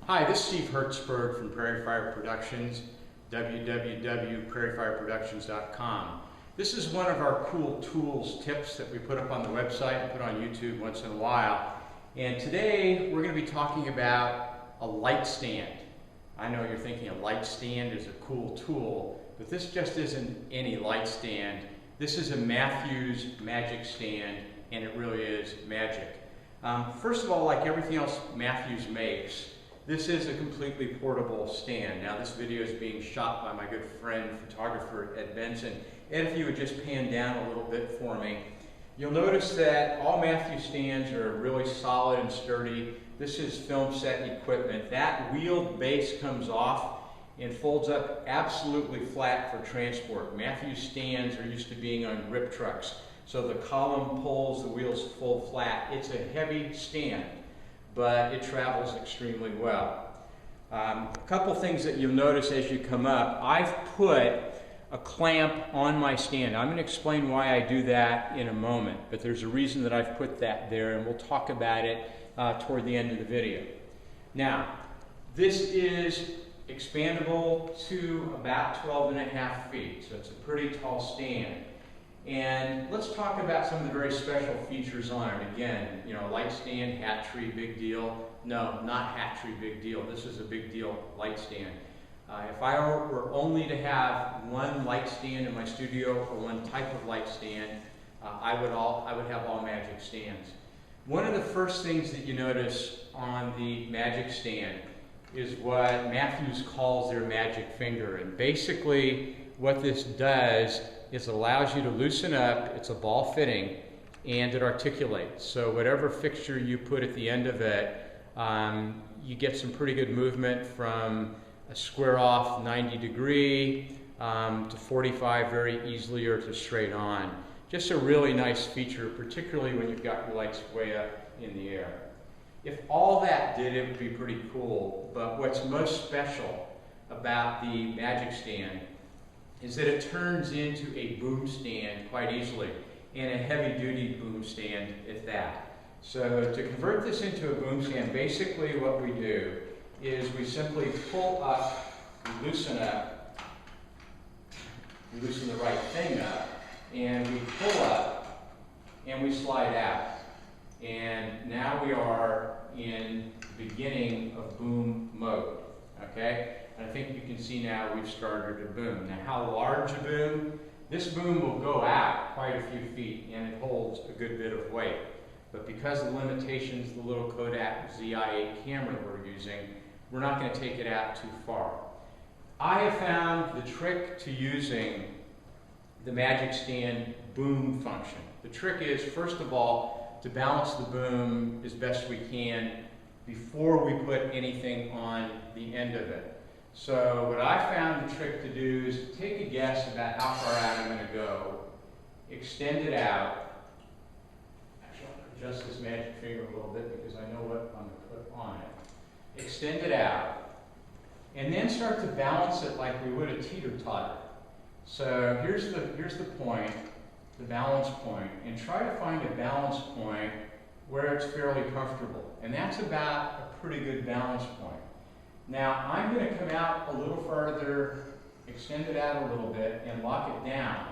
Hi, this is Steve Hertzberg from Prairie Fire Productions, www.prairiefireproductions.com. This is one of our cool tools tips that we put up on the website and put on YouTube once in a while. And today we're going to be talking about a light stand. I know you're thinking a light stand is a cool tool, but this just isn't any light stand. This is a Matthews Magic Stand, and it really is magic. First of all, like everything else Matthews makes, this is a completely portable stand. Now this video is being shot by my good friend, photographer Ed Benson. Ed, if you would just pan down a little bit for me. You'll notice that all Matthews stands are really solid and sturdy. This is film set equipment. That wheeled base comes off and folds up absolutely flat for transport. Matthews stands are used to being on rip trucks. So the column pulls, the wheels fold flat. It's a heavy stand, but it travels extremely well. A couple things that you'll notice as you come up. I've put a clamp on my stand. I'm going to explain why I do that in a moment, but there's a reason that I've put that there, and we'll talk about it toward the end of the video. Now, this is expandable to about 12.5 feet, so it's a pretty tall stand. And let's talk about some of the very special features on it. Again, you know, light stand, hat tree, big deal. No, not hat tree, big deal. This is a big deal light stand. If I were only to have one light stand in my studio or one type of light stand, I would have all Magic stands. One of the first things that you notice on the Magic stand is what Matthews calls their magic finger. And basically what this does is allows you to loosen up. It's a ball fitting, and it articulates. So whatever fixture you put at the end of it, you get some pretty good movement from a square off 90 degree to 45 very easily, or to straight on. Just a really nice feature, particularly when you've got your lights way up in the air. If all that did, it would be pretty cool, but what's most special about the Magic stand is that it turns into a boom stand quite easily, and a heavy-duty boom stand at that. So to convert this into a boom stand, basically what we do is we simply pull up, we loosen up, we loosen the right thing up, and we pull up, and we slide out. And now we are in the beginning of boom mode, okay? And I think you can see now we've started a boom. Now how large a boom? This boom will go out quite a few feet, and it holds a good bit of weight. But because of the limitations of the little Kodak ZI-8 camera we're using, we're not going to take it out too far. I have found the trick to using the Magic Stand boom function. The trick is, first of all, to balance the boom as best we can before we put anything on the end of it. So what I found the trick to do is take a guess about how far out I'm going to go, extend it out. Actually, I'll adjust this magic finger a little bit because I know what I'm going to put on it. Extend it out, and then start to balance it like we would a teeter-totter. So here's the point, the balance point, and try to find a balance point where it's fairly comfortable. And that's about a pretty good balance point. Now I'm going to come out a little further, extend it out a little bit, and lock it down,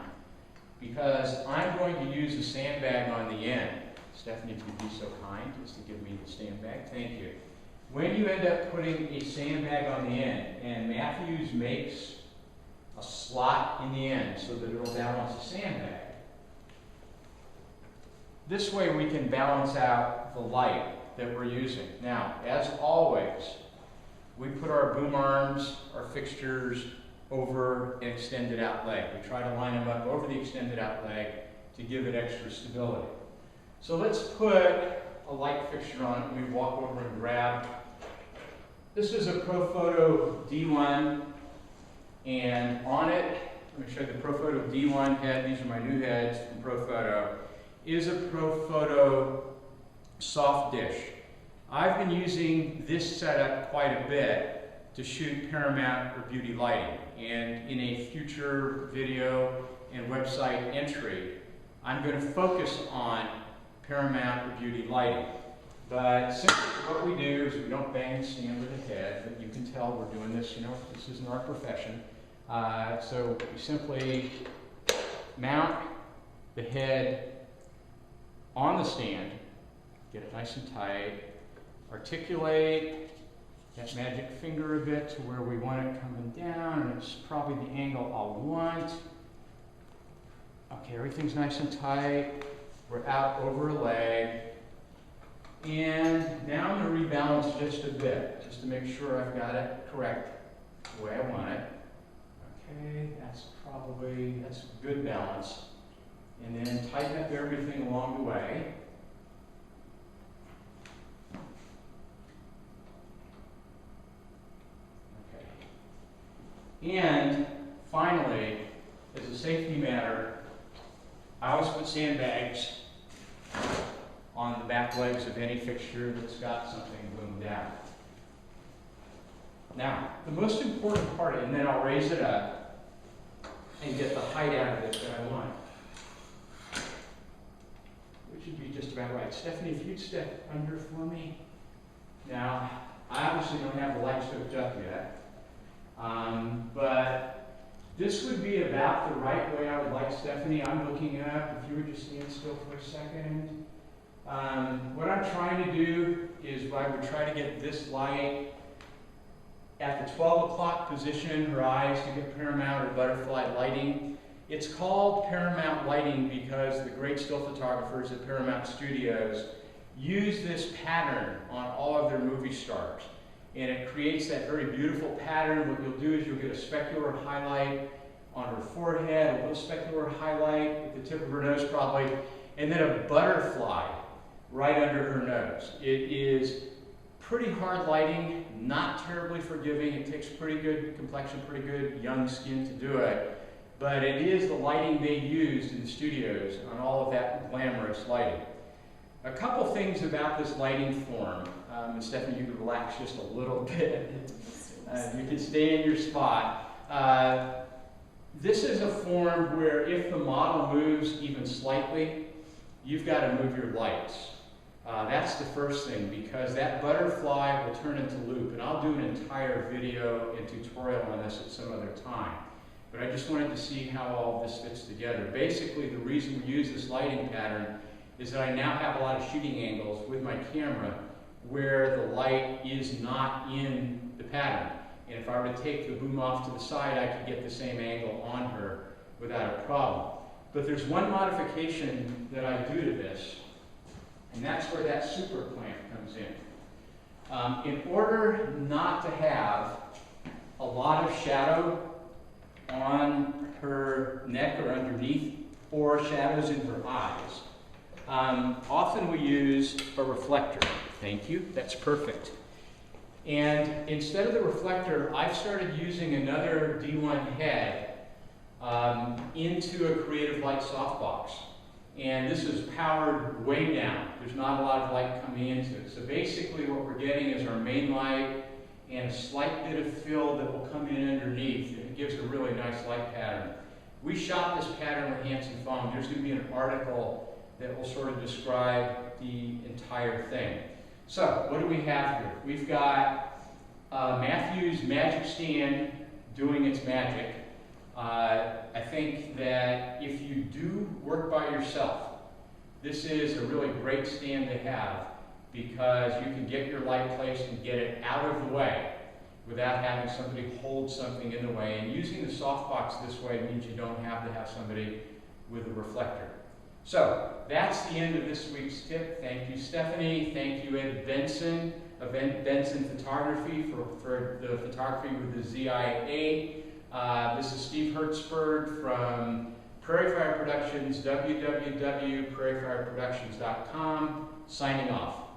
because I'm going to use a sandbag on the end. Stephanie, if you'd be so kind as to give me the sandbag, thank you. When you end up putting a sandbag on the end, and Matthews makes a slot in the end so that it'll balance the sandbag, this way we can balance out the light that we're using. Now, as always, we put our boom arms, our fixtures, over an extended out leg. We try to line them up over the extended out leg to give it extra stability. So let's put a light fixture on it. We walk over and grab. This is a Profoto D1, and on it, let me show you the Profoto D1 head. These are my new heads from Profoto. Is a Profoto soft dish. I've been using this setup quite a bit to shoot Paramount or beauty lighting, and in a future video and website entry, I'm going to focus on Paramount or beauty lighting. But simply what we do is we don't bang the stand with the head, but you can tell we're doing this, you know, this isn't our profession. So we simply mount the head on the stand, get it nice and tight, articulate that magic finger a bit to where we want it coming down, and it's probably the angle I'll want. Okay, everything's nice and tight. We're out over a leg. And now I'm going to rebalance just a bit, just to make sure I've got it correct the way I want it. Okay, that's good balance. And then tighten up everything along the way. Okay. And finally, as a safety matter, I always put sandbags on the back legs of any fixture that's got something boomed down. Now, the most important part, and then I'll raise it up and get the height out of it that I want, which would be just about right. Stephanie, if you'd step under for me. Now, I obviously don't have the lights hooked up yet, but this would be about the right way I would like Stephanie. I'm looking up. If you would just stand still for a second. What I'm trying to do is I would try to get this light at the 12 o'clock position, her eyes to get paramount or butterfly lighting. It's called paramount lighting because the great still photographers at Paramount Studios use this pattern on all of their movie stars. And it creates that very beautiful pattern. What you'll do is you'll get a specular highlight on her forehead, a little specular highlight at the tip of her nose probably, and then a butterfly right under her nose. It is pretty hard lighting, not terribly forgiving. It takes pretty good complexion, pretty good young skin to do it. But it is the lighting they used in the studios on all of that glamorous lighting. A couple things about this lighting form. And Stephanie, you can relax just a little bit. You can stay in your spot. This is a form where if the model moves even slightly, you've got to move your lights. That's the first thing, because that butterfly will turn into loop, and I'll do an entire video and tutorial on this at some other time. But I just wanted to see how all this fits together. Basically, the reason we use this lighting pattern is that I now have a lot of shooting angles with my camera where the light is not in the pattern. And if I were to take the boom off to the side, I could get the same angle on her without a problem. But there's one modification that I do to this, and that's where that super clamp comes in. In order not to have a lot of shadow on her neck or underneath, or shadows in her eyes, often we use a reflector. Thank you, that's perfect. And instead of the reflector, I've started using another D1 head into a Creative Light softbox. And this is powered way down. There's not a lot of light coming into it. So basically what we're getting is our main light and a slight bit of fill that will come in underneath, and it gives a really nice light pattern. We shot this pattern with Hanson foam. There's going to be an article that will sort of describe the entire thing. So what do we have here? We've got Matthew's magic stand doing its magic. I think that if you do work by yourself, this is a really great stand to have, because you can get your light placed and get it out of the way without having somebody hold something in the way. And using the softbox this way means you don't have to have somebody with a reflector. So that's the end of this week's tip. Thank you, Stephanie. Thank you, Ed Benson of Ed Benson Photography for the photography with the ZI-8. This is Steve Hertzberg from Prairie Fire Productions, www.prairiefireproductions.com, signing off.